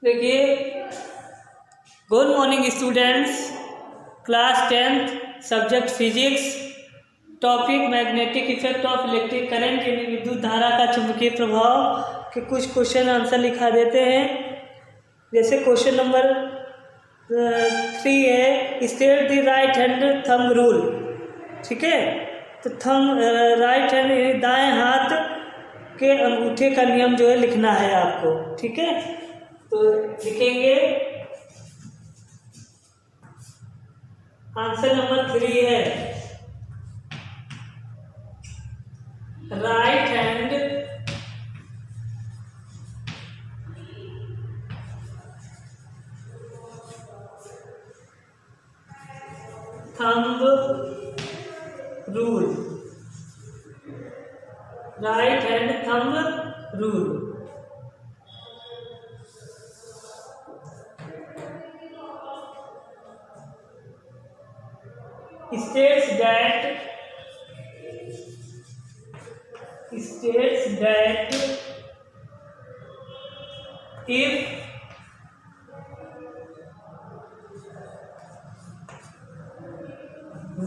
देखिए, good morning students. Class 10th subject physics, topic magnetic effect of electric current यानी विद्युत धारा का चुंबकीय प्रभाव के कुछ क्वेश्चन आंसर लिखा देते हैं। जैसे क्वेश्चन नंबर 3 है, state the right hand thumb rule. ठीक है, तो थंब राइट हैंड दाएं हाथ के अंगूठे का नियम जो है लिखना है आपको। ठीक है, तो लिखेंगे। आंसर नंबर 3 है right hand thumb rule. Right hand thumb rule. states that if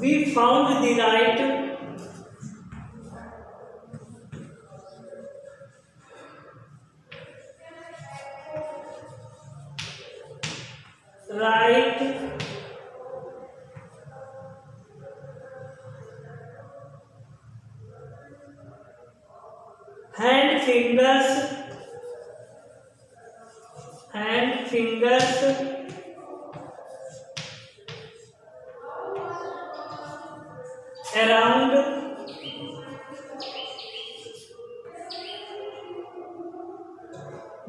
we found the right hand fingers around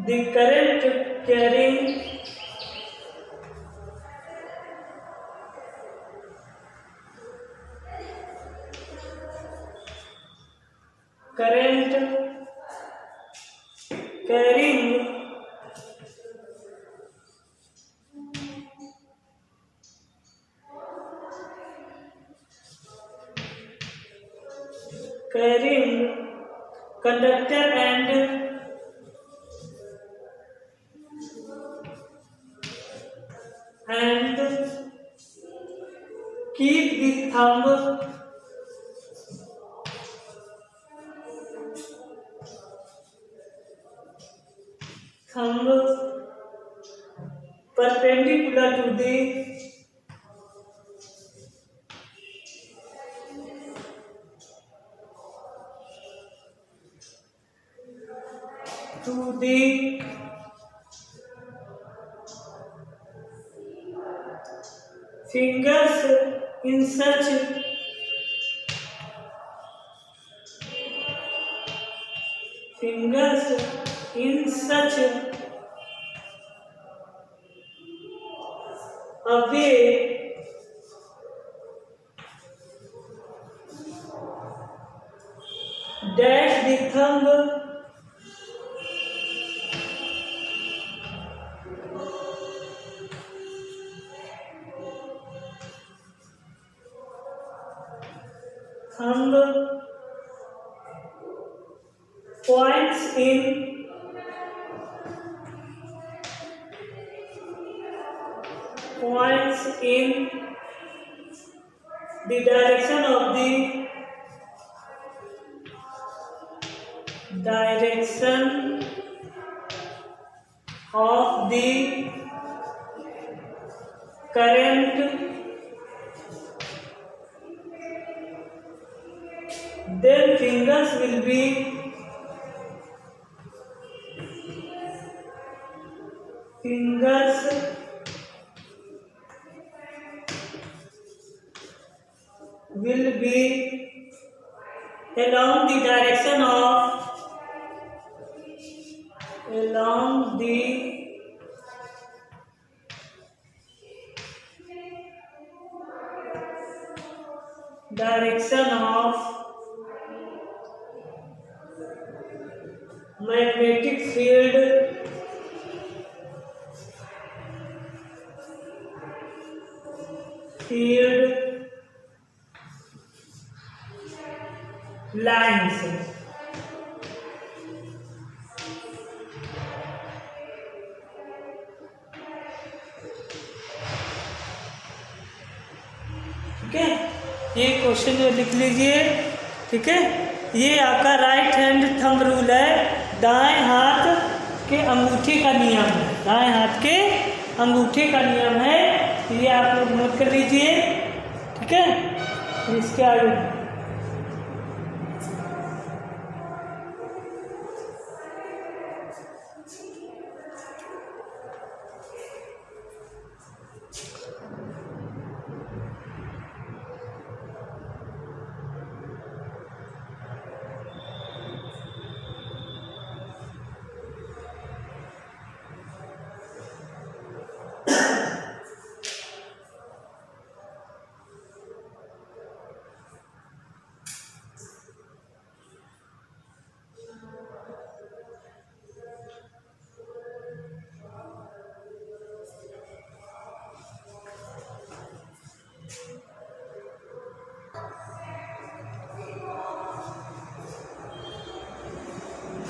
the current carrying conductor and keep the thumb perpendicular to the fingers in such a way that the thumb points in the direction of the current, then fingers will be along the direction of magnetic field lines। ये question जो लिख लीजिए, ठीक है। ये आपका right hand thumb rule है, दाएं हाथ के अंगूठे का नियम है, दाएं हाथ के अंगूठे का नियम है। ये आप लोग नोट कर लीजिए, ठीक है। इसके आगे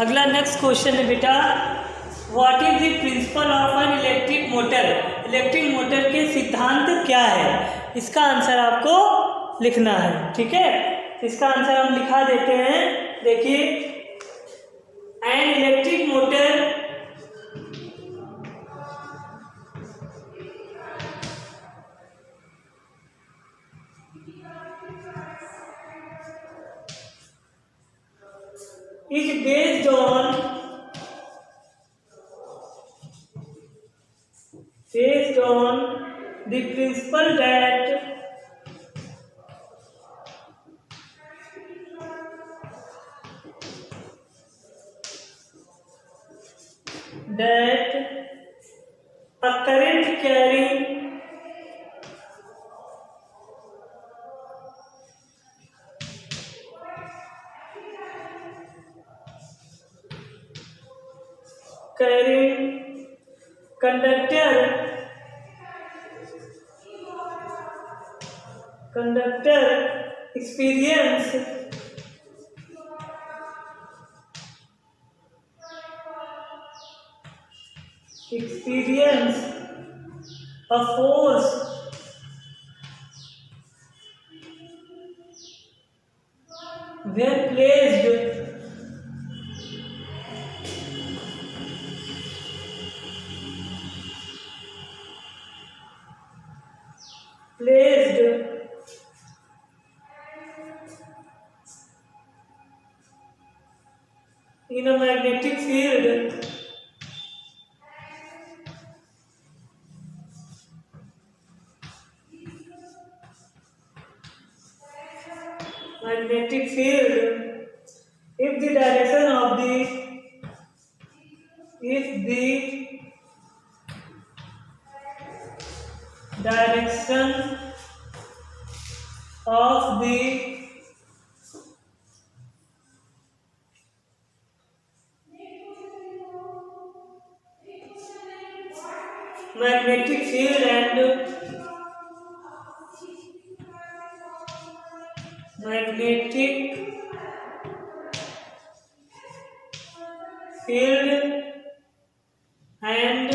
अगला नेक्स्ट क्वेश्चन है बेटा, what is the principle of an electric motor. Electric motor के सिद्धांत क्या है, इसका आंसर आपको लिखना है, ठीक है। इसका आंसर हम लिखा देते हैं। देखिए, an electric motor is based on the principle that a current carrying conductor experience a force when placed in a magnetic field if the direction of the magnetic field and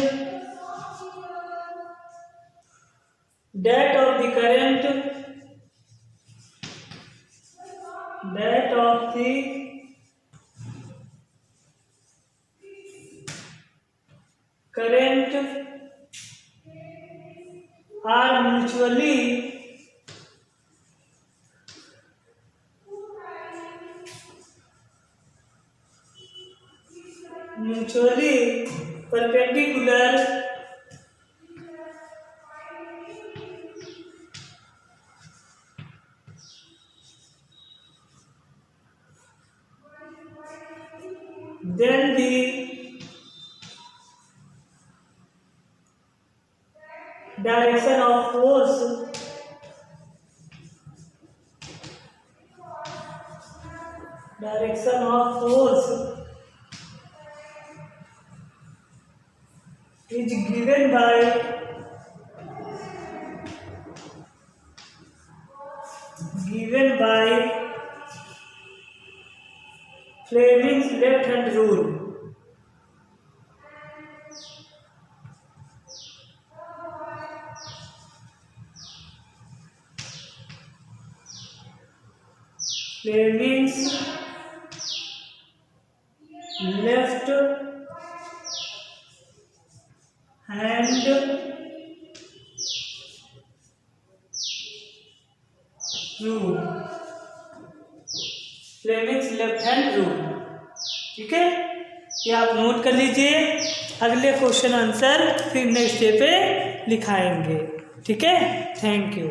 that of the current are mutually perpendicular then the direction of force is given by Fleming's left hand rule. Fleming's left hand rule, Fleming's left hand rule. ठीक है, ये आप note कर लीजिए, अगले question answer फिर next day पे लिखाएंगे। ठीक है, थैंक यू।